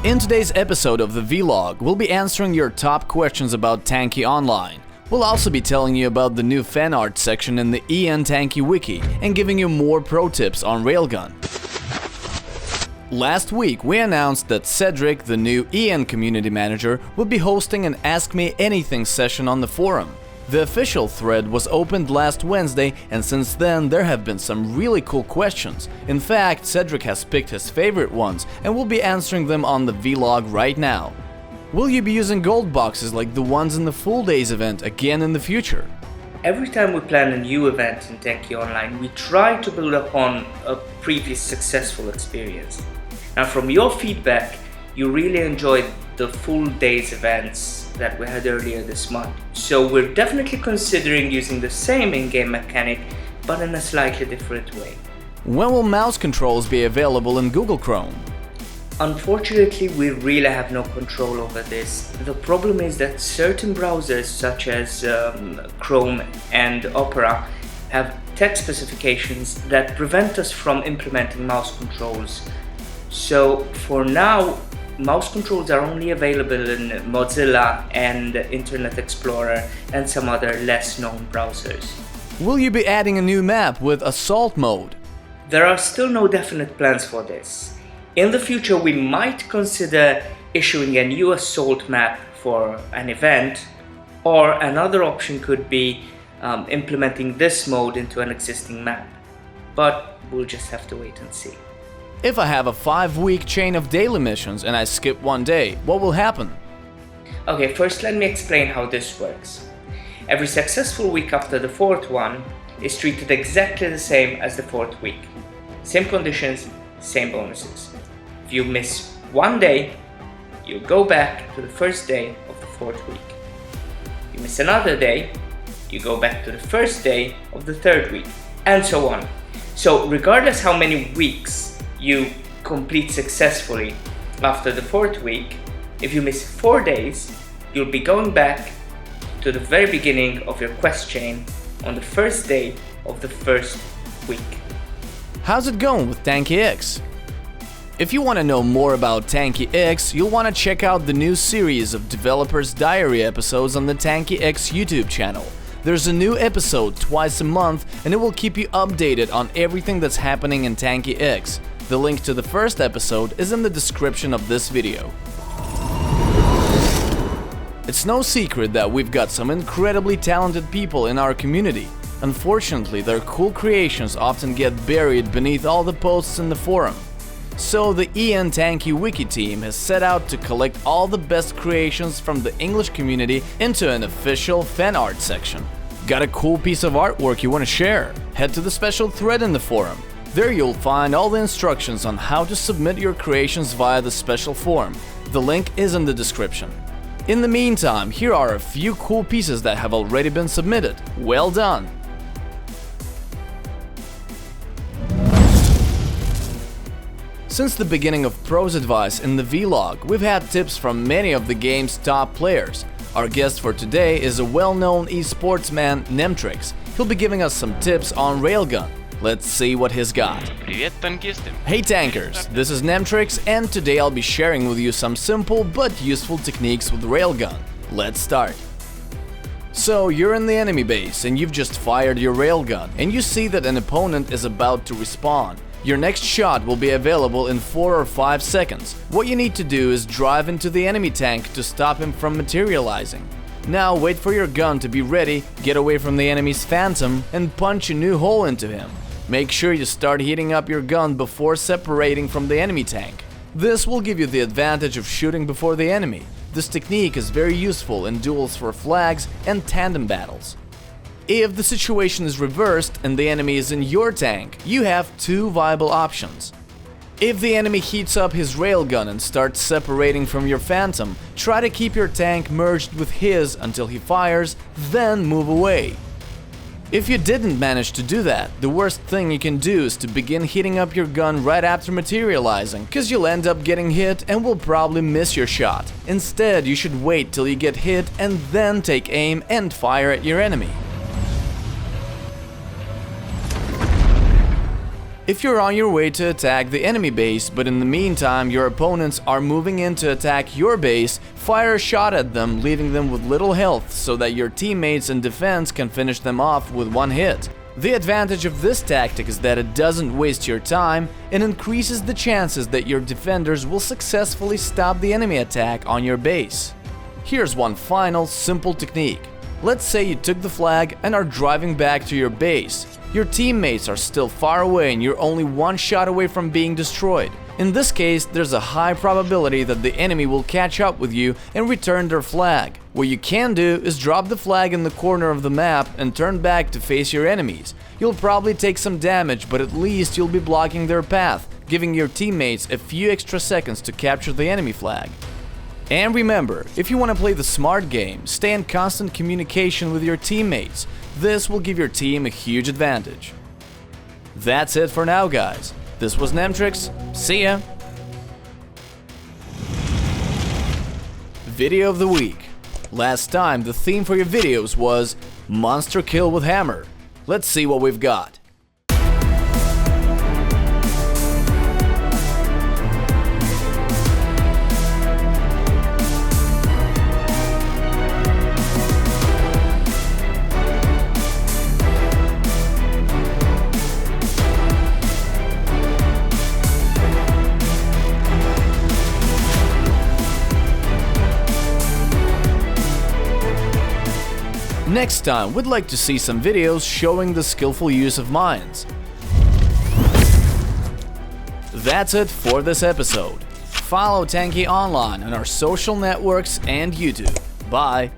In today's episode of the Vlog, we'll be answering your top questions about Tanki Online. We'll also be telling you about the new fan art section in the Tanki Wiki and giving you more pro tips on railgun. Last week, we announced that Cedric, the new community manager, would be hosting an Ask Me Anything session on the forum. The official thread was opened last Wednesday, and since then there have been some really cool questions. In fact, Cedric has picked his favorite ones and will be answering them on the Vlog right now. Will you be using gold boxes like the ones in the Full Days event again in the future? Every time we plan a new event in Tanki Online, we try to build upon a previous successful experience. Now, from your feedback, you really enjoyed the Full Days events that we had earlier this month. So we're definitely considering using the same in-game mechanic, but in a slightly different way. When will mouse controls be available in Google Chrome? Unfortunately, we really have no control over this. The problem is that certain browsers such as Chrome and Opera have text specifications that prevent us from implementing mouse controls. So for now, mouse controls are only available in Mozilla and Internet Explorer and some other less known browsers. Will you be adding a new map with Assault mode? There are still no definite plans for this. In the future, we might consider issuing a new Assault map for an event, or another option could be implementing this mode into an existing map. But we'll just have to wait and see. If I have a 5-week chain of daily missions and I skip one day, what will happen? Okay, first let me explain how this works. Every successful week after the fourth one is treated exactly the same as the fourth week. Same conditions, same bonuses. If you miss one day, you go back to the first day of the fourth week. If you miss another day, you go back to the first day of the third week, and so on. So regardless how many weeks you complete successfully after the fourth week, if you miss 4 days, you'll be going back to the very beginning of your quest chain on the first day of the first week. How's it going with Tanki X? If you want to know more about Tanki X, you'll want to check out the new series of Developer's Diary episodes on the Tanki X YouTube channel. There's a new episode twice a month, and it will keep you updated on everything that's happening in Tanki X. The link to the first episode is in the description of this video. It's no secret that we've got some incredibly talented people in our community. Unfortunately, their cool creations often get buried beneath all the posts in the forum. So the Tanki Wiki team has set out to collect all the best creations from the English community into an official fan art section. Got a cool piece of artwork you want to share? Head to the special thread in the forum. There you'll find all the instructions on how to submit your creations via the special form. The link is in the description. In the meantime, here are a few cool pieces that have already been submitted. Well done! Since the beginning of Pros Advice in the Vlog, we've had tips from many of the game's top players. Our guest for today is a well-known esportsman, Nemtrix. He'll be giving us some tips on railgun. Let's see what he's got. Hey tankers, this is Nemtrix, and today I'll be sharing with you some simple but useful techniques with railgun. Let's start. So you're in the enemy base and you've just fired your railgun and you see that an opponent is about to respawn. Your next shot will be available in 4 or 5 seconds. What you need to do is drive into the enemy tank to stop him from materializing. Now wait for your gun to be ready, get away from the enemy's phantom, and punch a new hole into him. Make sure you start heating up your gun before separating from the enemy tank. This will give you the advantage of shooting before the enemy. This technique is very useful in duels for flags and tandem battles. If the situation is reversed and the enemy is in your tank, you have 2 viable options. If the enemy heats up his railgun and starts separating from your phantom, try to keep your tank merged with his until he fires, then move away. If you didn't manage to do that, the worst thing you can do is to begin heating up your gun right after materializing, cause you'll end up getting hit and will probably miss your shot. Instead, you should wait till you get hit and then take aim and fire at your enemy. If you're on your way to attack the enemy base, but in the meantime your opponents are moving in to attack your base, fire a shot at them, leaving them with little health so that your teammates in defense can finish them off with one hit. The advantage of this tactic is that it doesn't waste your time and increases the chances that your defenders will successfully stop the enemy attack on your base. Here's one final simple technique. Let's say you took the flag and are driving back to your base. Your teammates are still far away and you're only one shot away from being destroyed. In this case, there's a high probability that the enemy will catch up with you and return their flag. What you can do is drop the flag in the corner of the map and turn back to face your enemies. You'll probably take some damage, but at least you'll be blocking their path, giving your teammates a few extra seconds to capture the enemy flag. And remember, if you want to play the smart game, stay in constant communication with your teammates. This will give your team a huge advantage. That's it for now, guys. This was Nemtrix. See ya! Video of the week. Last time the theme for your videos was Monster Kill with Hammer. Let's see what we've got. Next time, we'd like to see some videos showing the skillful use of mines. That's it for this episode. Follow Tanki online on our social networks and YouTube. Bye!